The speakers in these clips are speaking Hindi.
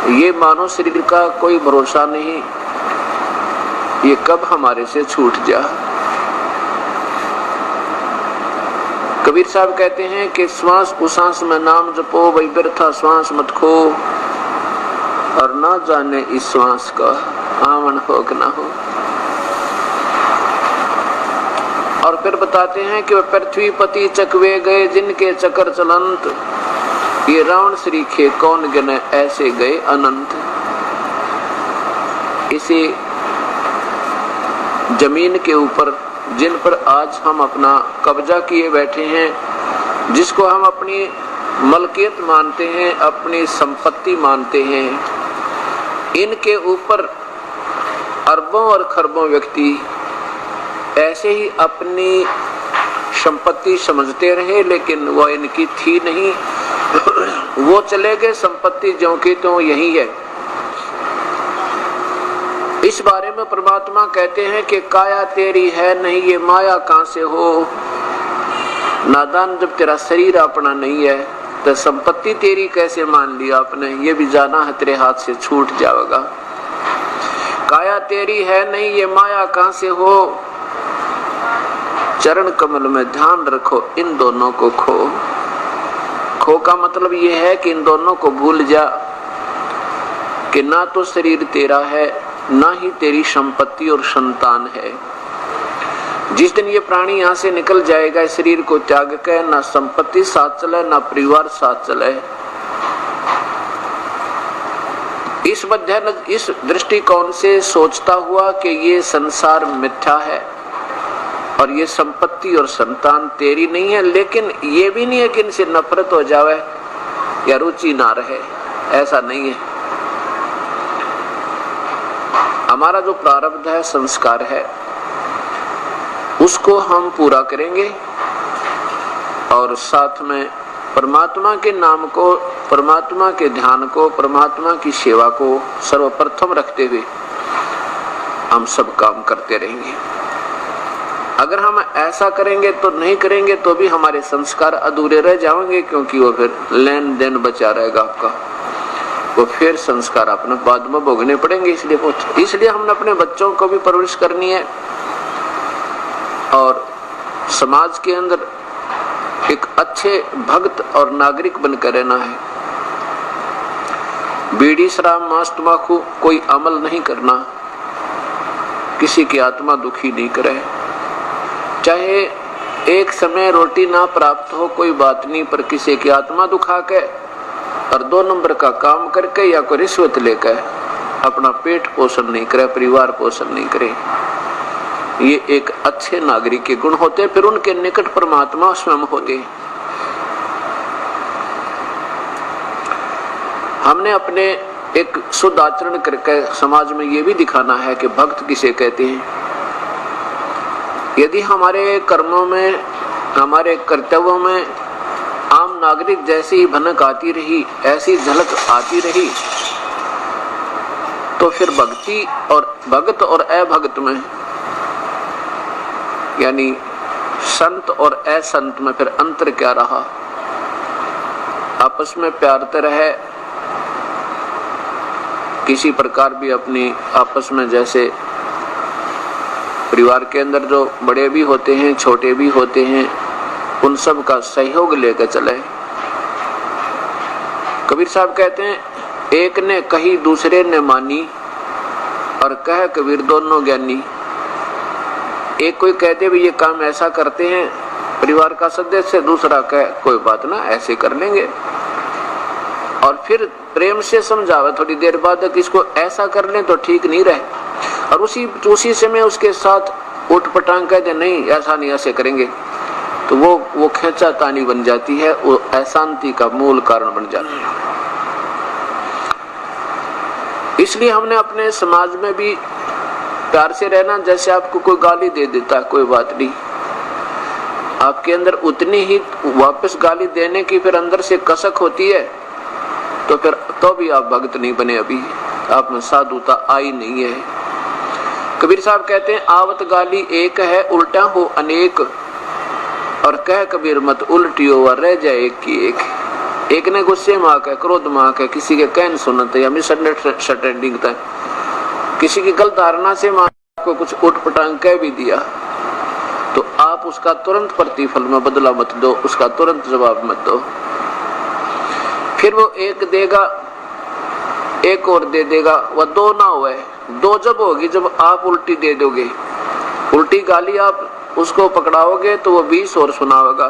ये मानव शरीर का कोई भरोसा नहीं, ये कब हमारे से छूट जा। कबीर साहब कहते हैं कि श्वास उसास में नाम जपो, वही व्यर्था श्वास मत खो, और ना जाने इस श्वास का आवन हो कि ना हो। और फिर बताते हैं कि वह पृथ्वी पति चकवे गए जिनके चक्कर चलंत, ये रावण श्रीखे कौन गिने ऐसे गए अनंत। इसी जमीन के ऊपर जिन पर आज हम अपना कब्जा किए बैठे हैं, जिसको हम अपनी मलकियत मानते हैं, अपनी संपत्ति मानते हैं, इनके ऊपर अरबों और खरबों व्यक्ति ऐसे ही अपनी संपत्ति समझते रहे, लेकिन वो इनकी थी नहीं। वो चले गए, संपत्ति ज्यों की त्यों यही है। इस बारे में परमात्मा कहते हैं कि काया तेरी है नहीं, ये माया कहां से हो। नादान, जब तेरा शरीर अपना नहीं है तो संपत्ति तेरी कैसे मान लिया आपने, ये भी जाना है तेरे हाथ से छूट जाएगा। काया तेरी है नहीं, ये माया कहां से हो। चरण कमल में ध्यान रखो, इन दोनों को खो। खो का मतलब ये है कि इन दोनों को भूल जा, कि ना तो शरीर तेरा है, ना ही तेरी संपत्ति और संतान है। जिस दिन ये प्राणी यहाँ से निकल जाएगा, इस शरीर को त्याग के, ना संपत्ति साथ चले, ना परिवार साथ चले। इस दृष्टिकोण से सोचता हुआ कि ये संसार मिथ्या है और ये संपत्ति और संतान तेरी नहीं है, लेकिन ये भी नहीं है कि इनसे नफरत हो जावे या रुचि ना रहे, ऐसा नहीं है। हमारा जो प्रारब्ध है, संस्कार है, उसको हम पूरा करेंगे और साथ में परमात्मा के नाम को, परमात्मा के ध्यान को, परमात्मा की सेवा को सर्वप्रथम रखते हुए हम सब काम करते रहेंगे। अगर हम ऐसा करेंगे तो नहीं करेंगे तो भी हमारे संस्कार अधूरे रह जाएंगे, क्योंकि वो फिर लेन देन बचा रहेगा आपका, वो फिर संस्कार अपने बाद में भोगने पड़ेंगे। इसलिए हमने अपने बच्चों को भी परवरिश करनी है और समाज के अंदर एक अच्छे भक्त और नागरिक बनकर रहना है। बीड़ी शराब मांस तंबाकू कोई अमल नहीं करना, किसी की आत्मा दुखी नहीं करे। चाहे एक समय रोटी ना प्राप्त हो कोई बात नहीं, पर किसी की आत्मा दुखा के और 2 नंबर का काम करके या कोई रिश्वत लेकर अपना पेट पोषण नहीं करे, परिवार पोषण नहीं करे, ये एक अच्छे नागरिक के गुण होते हैं। फिर उनके निकट परमात्मा स्वयं होते हैं। हमने अपने एक शुद्ध आचरण करके समाज में ये भी दिखाना है कि भक्त किसे कहते हैं। यदि हमारे कर्मों में, हमारे कर्तव्यों में आम नागरिक जैसी ही भनक आती रही, ऐसी झलक आती रही, तो फिर भक्ति और भगत और अभगत में, यानी संत और असंत में फिर अंतर क्या रहा। आपस में प्यार तो रहे, किसी प्रकार भी अपनी आपस में, जैसे परिवार के अंदर जो बड़े भी होते हैं छोटे भी होते हैं, उन सब का सहयोग लेकर चले। कबीर साहब कहते हैं, एक ने कही दूसरे ने मानी, और कह कबीर दोनों ज्ञानी। एक कोई कहते भी ये काम ऐसा करते हैं परिवार का सदस्य, दूसरा कहे कोई बात ना ऐसे कर लेंगे, और फिर प्रेम से समझावे थोड़ी देर बाद कि इसको ऐसा कर लें तो ठीक नहीं रहे, और उसी समय उसके साथ उठ पटांग कह दे नहीं ऐसा नहीं ऐसे करेंगे, तो वो खेचा तानी बन जाती है, वो अशांति का मूल कारण बन जाती है। इसलिए हमने अपने समाज में भी प्यार से रहना। जैसे आपको कोई गाली दे देता है, कोई बात नहीं, आपके अंदर उतनी ही वापस गाली देने की फिर अंदर से कसक होती है, तो फिर तो भी आप भक्त नहीं बने, अभी आप में साधुता आई नहीं है। कबीर साहब कहते हैं, आवत गाली एक है उल्टा हो अनेक, और कह कबीर मत उल्टियो व रह जाए एक की एक। एक ने गुस्से में आके, क्रोध में आके, किसी के कहन सुनते या मिसअंडरस्टैंडिंग तक, किसी की गलत धारणा से आपको कुछ उठपटांग कह भी दिया, तो आप उसका तुरंत प्रतिफल में बदला मत दो, उसका तुरंत जवाब मत दो। फिर वो एक देगा, एक और दे देगा, वह दो ना हुए। दो जब होगी जब आप उल्टी दे दोगे, उल्टी गाली आप उसको पकड़ाओगे तो वो 20 और सुनाएगा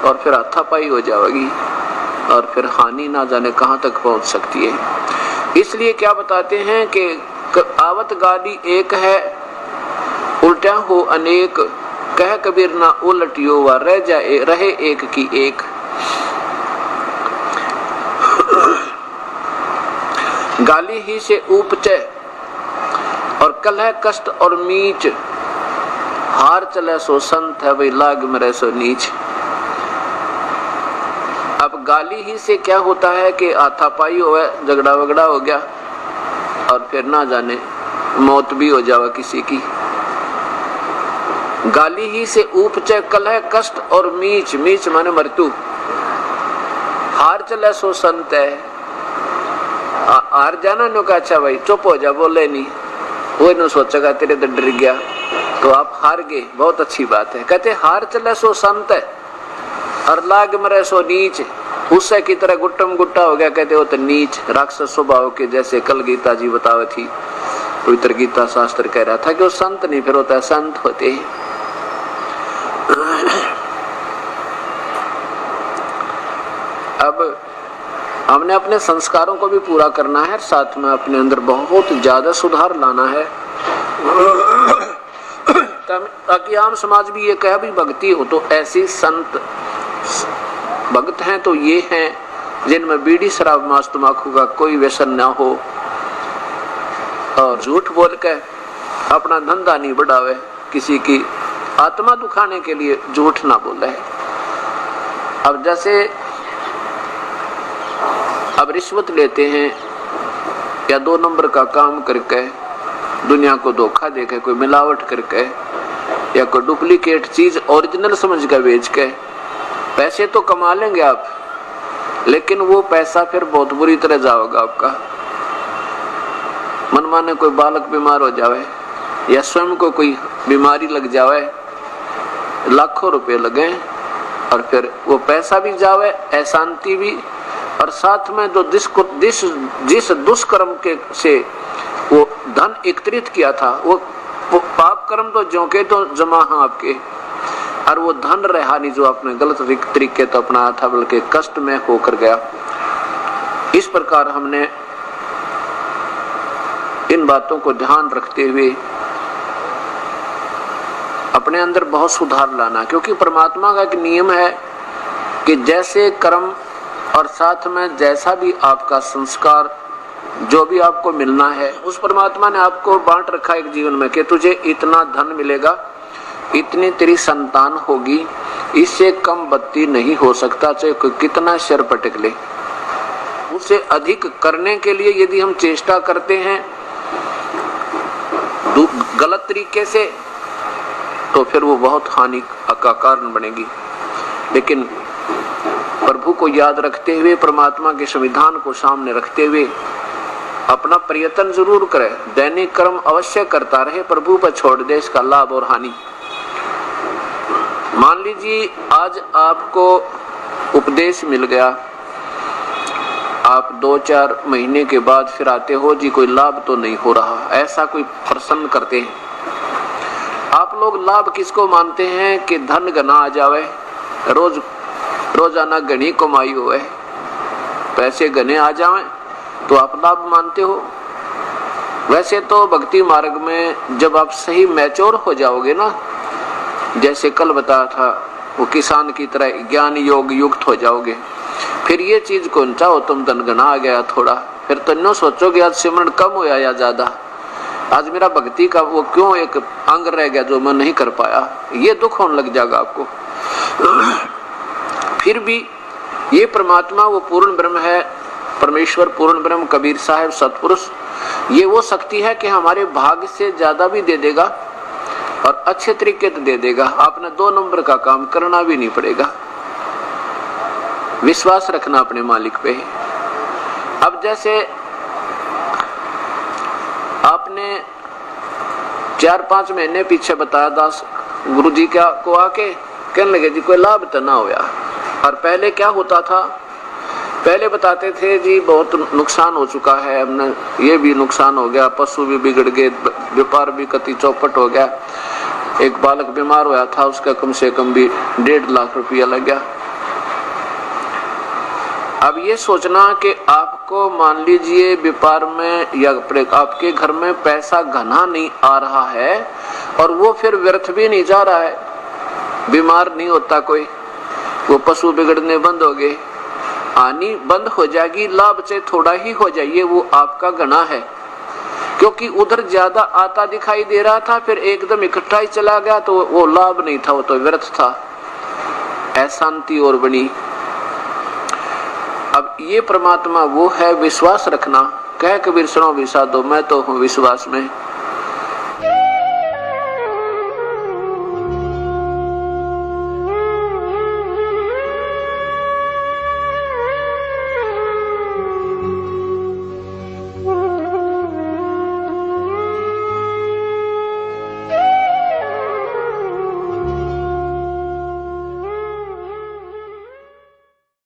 और फिर हाथापाई हो जाएगी और फिर हानि ना जाने कहां तक पहुंच सकती है। इसलिए क्या बताते हैं कि आवत गाली एक है, उल्टा हो अनेक, कह कबीर ना उलटियो व रह जाए रहे एक की एक। गाली ही से उपचे और कलह कष्ट और मीच, हार चले सो संत है भाई लाग मरे सो नीच। अब गाली ही से क्या होता है कि हाथापाई हो, झगड़ा वगड़ा हो गया और फिर ना जाने मौत भी हो जावा किसी की। गाली ही से उपचे कलह कष्ट और मीच, मीच माने मृत्यु। हार चले सो संत है, हार जाना नो का अच्छा भाई चुप हो जा, बोले नहीं, वो नो सोचेगा तेरे तो डर गया तो आप हार गए, बहुत अच्छी बात है। कहते हार चले सो संत है और लाग मरे सो नीच, उससे की तरह गुट्टम गुट्टा हो गया, कहते हो तो नीच राक्षस स्वभाव के, जैसे कल गीता जी बतावे थी, पवित्र गीता शास्त्र कह रहा था कि वो संत नहीं फिर होता है संत होते हैं। अब हमने अपने संस्कारों को भी पूरा करना है, साथ में अपने अंदर बहुत ज्यादा सुधार लाना है ताकि आम समाज भी ये कहे भी भक्ति हो तो ऐसी संत भक्त हैं तो ये हैं जिनमें बीड़ी शराब मांस तंबाकू का कोई व्यसन ना हो और झूठ बोल के अपना धंधा नहीं बढ़ावे, किसी की आत्मा दुखाने के लिए झूठ ना बोले। अब जैसे अब रिश्वत लेते हैं या 2 नंबर का काम करके दुनिया को धोखा देके, कोई मिलावट करके या कोई डुप्लीकेट चीज ओरिजिनल समझ कर बेच के पैसे तो कमा लेंगे आप, लेकिन वो पैसा फिर बहुत बुरी तरह जाएगा आपका। मनमाने कोई बालक बीमार हो जावे या स्वयं को कोई बीमारी लग जावे, लाखों रुपए लगे और फिर वो पैसा भी जावे, अशांति भी, और साथ में जो जिस दुष्कर्म के से वो धन एकत्रित किया था वो पाप कर्म तो ज्यों के तो जमा है आपके, और वो धन रहा नहीं जो आपने गलत तरीके तो अपनाया था, बल्कि कष्ट में होकर गया। इस प्रकार हमने इन बातों को ध्यान रखते हुए अपने अंदर बहुत सुधार लाना, क्योंकि परमात्मा का एक नियम है कि जैसे कर्म और साथ में जैसा भी आपका संस्कार, जो भी आपको मिलना है, उस परमात्मा ने आपको बांट रखा एक जीवन में कि तुझे इतना धन मिलेगा, इतनी तेरी संतान होगी, इससे कम बत्ती नहीं हो सकता, चाहे कोई कितना सिर पटक ले। उससे अधिक करने के लिए यदि हम चेष्टा करते हैं गलत तरीके से तो फिर वो बहुत हानि का कारण बनेगी। लेकिन प्रभु को याद रखते हुए, परमात्मा के संविधान को सामने रखते हुए अपना प्रयत्न जरूर करे, दैनिक कर्म अवश्य करता रहे, प्रभु पर छोड़ दे इसका लाभ और हानि। मान लीजिए आज आपको उपदेश मिल गया, आप 2-4 महीने के बाद फिर आते हो जी कोई लाभ तो नहीं हो रहा, ऐसा कोई प्रश्न करते हैं। आप लोग लाभ किसको मानते हैं कि धन घना आ जावे, रोजाना घनी कमाई होवे, पैसे घने आ जावे तो आप लाभ मानते हो। वैसे तो भक्ति मार्ग में जब आप सही मैच्योर हो जाओगे ना, जैसे कल बताया था, वो किसान की तरह ज्ञान योग युक्त हो जाओगे, फिर ये चीज कौन चाहो तुम धन घना आ गया थोड़ा, फिर तो नो सोचोगे आज सिमरन कम होया या ज्यादा, आज मेरा भक्ति का वो क्यों एक अंग रह गया जो मैं नहीं कर पाया, ये दुख होने लग जाएगा आपको। फिर भी ये परमात्मा वो पूर्ण ब्रह्म है, परमेश्वर पूर्ण ब्रह्म, कबीर साहब सतपुरुष, ये वो शक्ति है कि हमारे भाग्य से ज्यादा भी दे देगा और अच्छे तरीके से दे देगा। आपने 2 नंबर का काम करना भी नहीं पड़ेगा। विश्वास रखना अपने मालिक पे। अब जैसे आपने 4-5 महीने पीछे बताया, दास गुरुजी क्या को आके कहने लगे जी कोई लाभ तो ना होया। और पहले क्या होता था, पहले बताते थे जी बहुत नुकसान हो चुका है, हमने ये भी नुकसान हो गया, पशु भी बिगड़ गए, व्यापार भी कति चौपट हो गया, एक बालक बीमार हुआ था उसका कम से कम भी 1.5 लाख रुपया लग गया। अब ये सोचना कि आपको मान लीजिए व्यापार में या आपके घर में पैसा घना नहीं आ रहा है और वो फिर व्यर्थ भी नहीं जा रहा है, बीमार नहीं होता कोई, वो पशु बिगड़ने बंद हो गए, हानि बंद हो जाएगी, लाभ से थोड़ा ही हो जाइए, वो आपका गना है। क्योंकि उधर ज्यादा आता दिखाई दे रहा था, फिर एकदम इकट्ठा ही चला गया तो वो लाभ नहीं था, वो तो व्यर्थ था, अशांति और बनी। अब ये परमात्मा वो है, विश्वास रखना। कह कबीर सुनो भी साधो, मैं तो हूँ विश्वास में।